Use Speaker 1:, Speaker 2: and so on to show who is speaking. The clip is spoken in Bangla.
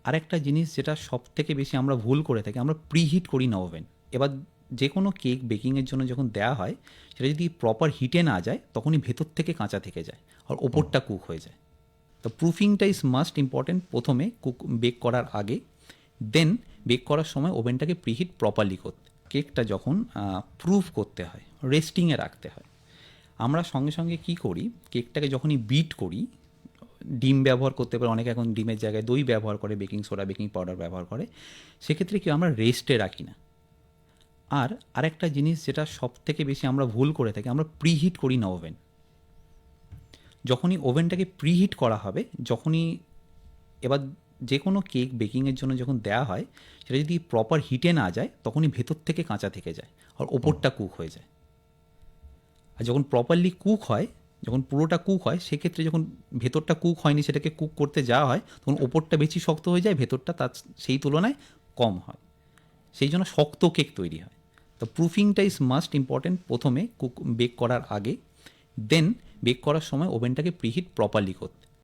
Speaker 1: আরেকটা জিনিস যেটা সবথেকে বেশি আমরা ভুল করে থাকি, আমরা প্রিহিট করি না ওভেন। এবার যে কোনো কেক বেকিংয়ের জন্য যখন দেওয়া হয়, সেটা যদি প্রপার হিটে না যায় তখনই ভেতর থেকে কাঁচা থেকে যায় আর
Speaker 2: হুম।
Speaker 1: ওপরটা কুক হয়ে যায়। তো প্রুফিংটা ইজ মাস্ট ইম্পর্টেন্ট প্রথমে বেক করার আগে। দেন বেক করার সময় ওভেনটাকে প্রিহিট প্রপারলি করতে। কেকটা যখন প্রুফ করতে হয়, রেস্টিংয়ে রাখতে হয়, আমরা সঙ্গে সঙ্গে কি করি, কেকটাকে যখনই বিট করি, ডিম ব্যবহার করতে পারে, অনেকে এখন ডিমের জায়গায় দই ব্যবহার করে, বেকিং সোডা বেকিং পাউডার ব্যবহার করে, সেক্ষেত্রে কি আমরা রেস্টে রাখি না। আর আরেকটা জিনিস যেটা সবথেকে বেশি আমরা ভুল করে থাকি, আমরা প্রিহিট করি না ওভেন। যখনই ওভেনটাকে প্রিহিট করা হবে, যখনই এবার যে কোনো কেক বেকিংয়ের জন্য যখন দেওয়া হয়, সেটা যদি প্রপার হিটে না যায় তখনই ভেতর থেকে কাঁচা থেকে যায় আর
Speaker 2: হুম।
Speaker 1: ওপরটা কুক হয়ে যায়। আর যখন প্রপারলি কুক হয়, যখন পুরোটা কুক হয়, সেক্ষেত্রে যখন ভেতরটা কুক হয়নি সেটাকে কুক করতে যাওয়া হয়, তখন ওপরটা বেশি শক্ত হয়ে যায়, ভেতরটা তার সেই তুলনায় কম হয়। সেই জন্য শক্ত কেক তৈরি হয়। তো প্রুফিংটা ইজ মাস্ট ইম্পর্টেন্ট প্রথমে বেক করার আগে। দেন বেক করার সময় ওভেনটাকে প্রিহিট প্রপারলি করতে।